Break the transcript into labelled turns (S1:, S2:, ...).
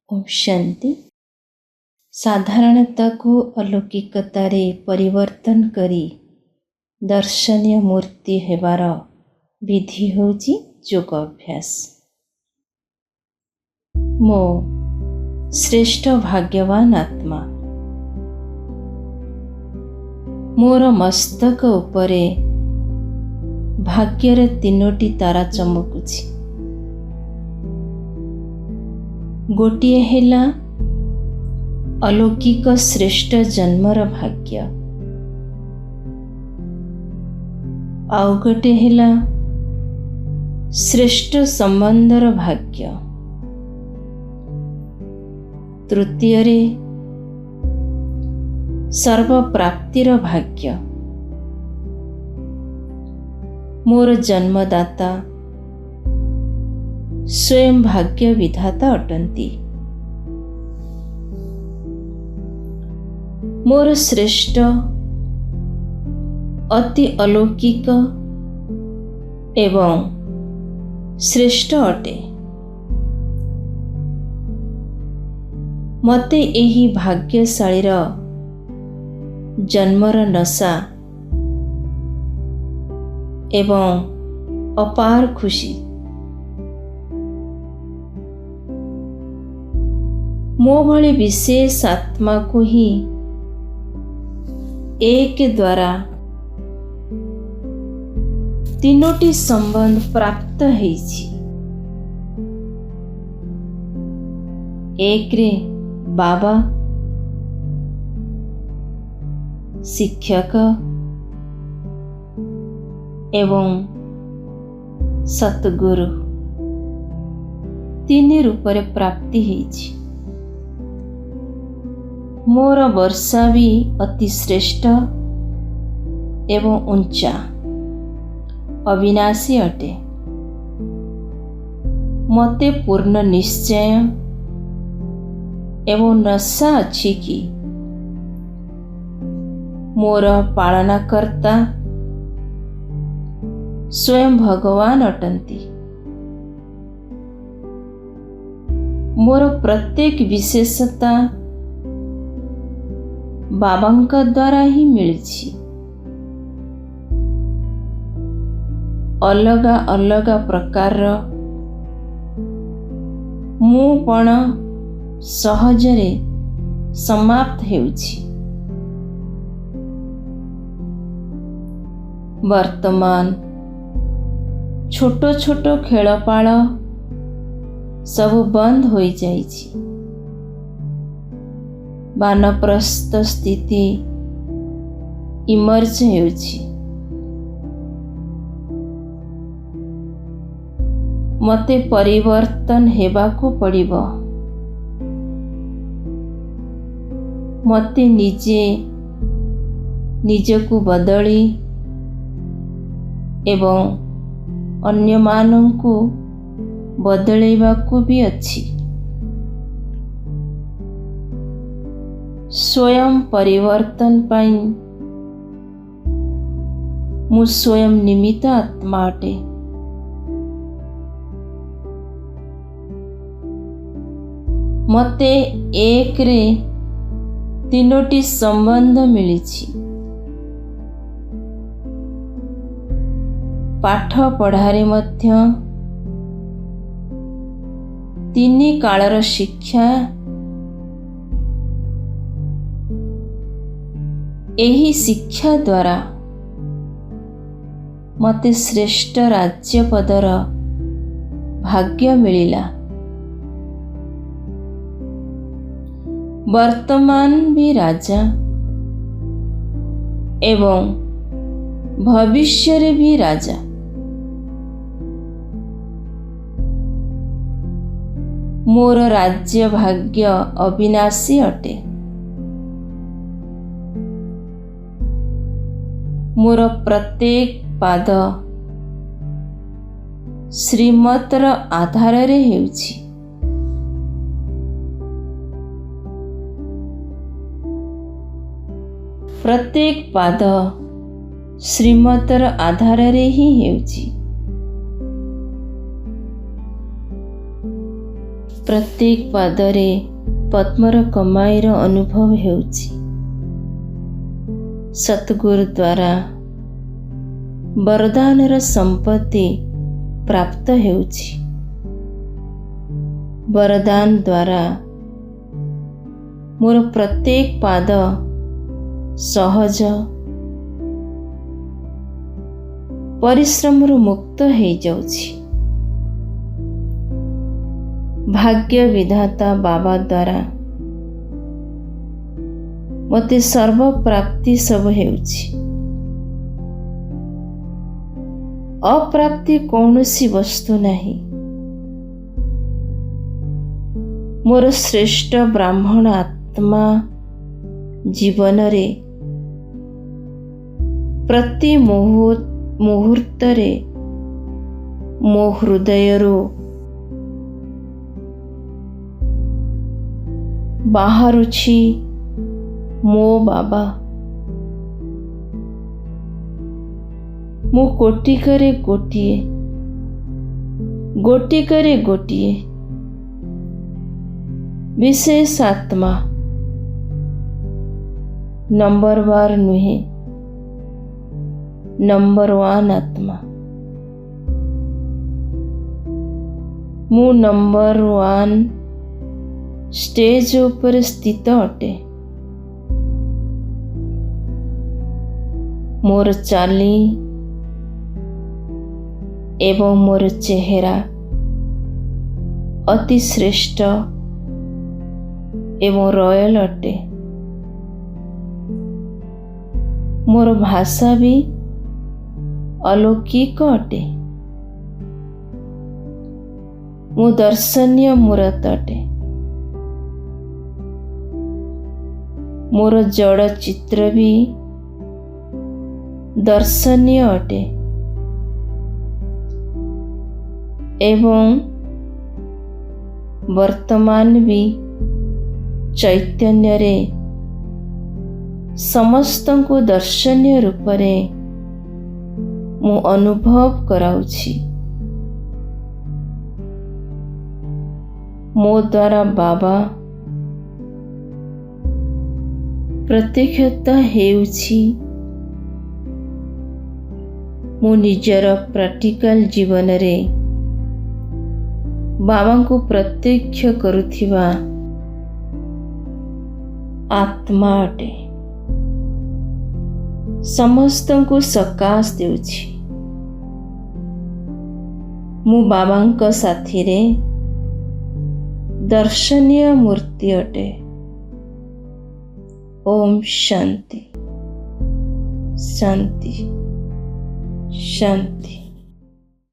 S1: ओम शांति। साधारणता को अलौकिकतारे परिवर्तन करी दर्शनीय मूर्ति हेबार विधि होची योग अभ्यास। मो श्रेष्ठ भाग्यवान आत्मा, मोर मस्तक उपरे भाग्यर तीनोटी तारा चमकुची। गोटिए हेला अलौकिक श्रेष्ठ जन्मर भाग्य, आउ गोटे हेला श्रेष्ठ संबंधर भाग्य, तृतीय रे सर्व प्राप्तिर भाग्य। मोर जन्मदाता स्वयं भाग्य विधाता अटंती। मोर श्रेष्ठ अति अलौकिक एवं श्रेष्ठ अटे। मते एही भाग्यशाळीर जन्मर नशा एवं अपार खुशी मो भली विशेष आत्मा को ही एक द्वारा तीनोटी संबंध प्राप्त होईछि। एक रे बाबा, शिक्षक एवं सतगुरु तीन रूपरे प्राप्ति होईछि। मोर वर्षा भी अति श्रेष्ठ एवं ऊंचा अविनाशी अटे। मते पूर्ण निश्चय एवं नशा अच्छी कि मोर पालनाकर्ता स्वयं भगवान अटंती। मोर प्रत्येक विशेषता बाबांका द्वारा ही मिलछि। अलगा अलगा प्रकार मुपण सहजरे समाप्त हेउछि। वर्तमान छोटो छोटो खेलपाल सब बंद हो जाइछि। वानप्रस्थ स्थिति इमर्ज हेउछि। मते परिवर्तन हेबाको पड़िबो। मते निजे निजको बदली एवं अन्य मानंकु बदलेबाको भी अछि। स्वयं परिवर्तन पाई मु स्वयं निमित्त आत्मा अटे। मते एक रे तीनोटी संबंध मिलिछि। पाठ पढ़ारे मध्य तीन कालर शिक्षा एही शिक्षा द्वारा मते श्रेष्ठ राज्य पदर भाग्य मिलिला। वर्तमान भी राजा एवं भविष्य रे भी राजा। मोर राज्य भाग्य अविनाशी अटे। मोर प्रत्येक पाद श्रीमतर आधार रे हेउछि। प्रत्येक पाद श्रीमतर आधार रे ही हेउछि। ପ୍ରତ୍ୟେକ ପାଦରେ ପଦ୍ମର କମାଇର ଅନୁଭବ ହେଉଛି। ସତଗୁରୁ ଦ୍ୱାରା ବରଦାନର ସମ୍ପତ୍ତି ପ୍ରାପ୍ତ ହେଉଛି। ବରଦାନ ଦ୍ୱାରା ମୋର ପ୍ରତ୍ୟେକ ପାଦ ସହଜ ପରିଶ୍ରମରୁ ମୁକ୍ତ ହେଇଯାଉଛି। ଭାଗ୍ୟ ବିଧାତା ବାବା ଦ୍ୱାରା ମୋତେ ସର୍ବପ୍ରାପ୍ତି ସବୁ ହେଉଛି। ଅପ୍ରାପ୍ତି କୌଣସି ବସ୍ତୁ ନାହିଁ। ମୋର ଶ୍ରେଷ୍ଠ ବ୍ରାହ୍ମଣ ଆତ୍ମା ଜୀବନରେ ପ୍ରତି ମୁହୂର୍ତ୍ତରେ ମୋ ହୃଦୟରୁ ବାହାରୁଛି ମୋ ବାବା। ମୁଁ କୋଟିକରେ ଗୋଟିଏ, ଗୋଟିକରେ ଗୋଟିଏ ବିଶେଷ ଆତ୍ମା। ନମ୍ବର ବାର ନୁହେଁ, ନମ୍ବର ୱାନ୍ ଆତ୍ମା। ମୁଁ ନମ୍ବର ୱାନ୍ ଷ୍ଟେଜ ଉପରେ ସ୍ଥିତ ଅଟେ। ମୋର ଚାଲି ଏବଂ ମୋର ଚେହେରା ଅତି ଶ୍ରେଷ୍ଠ ଏବଂ ରୟାଲ ଅଟେ। ମୋର ଭାଷା ବି ଅଲୌକିକ ଅଟେ। ମୁଁ ଦର୍ଶନୀୟ ମୂରତ ଅଟେ। ମୋର ଜଡ଼ ଚିତ୍ର ବି ଦର୍ଶନୀୟ ଅଟେ ଏବଂ ବର୍ତ୍ତମାନ ବି ଚୈତନ୍ୟରେ ସମସ୍ତଙ୍କୁ ଦର୍ଶନୀୟ ରୂପରେ ମୁଁ ଅନୁଭବ କରାଉଛି। ମୋ ଦ୍ୱାରା ବାବା ପ୍ରତ୍ୟକ୍ଷତା ହେଉଛି। ମୁଁ ନିଜର ପ୍ରାକ୍ଟିକାଲ ଜୀବନରେ ବାବାଙ୍କୁ ପ୍ରତ୍ୟକ୍ଷ କରୁଥିବା ଆତ୍ମା ଅଟେ। ସମସ୍ତଙ୍କୁ ସକାଶ ଦେଉଛି। ମୁଁ ବାବାଙ୍କ ସାଥିରେ ଦର୍ଶନୀୟ ମୂର୍ତ୍ତି ଅଟେ। ଓମ୍ ଶାନ୍ତି ଶାନ୍ତି ଶାନ୍ତି।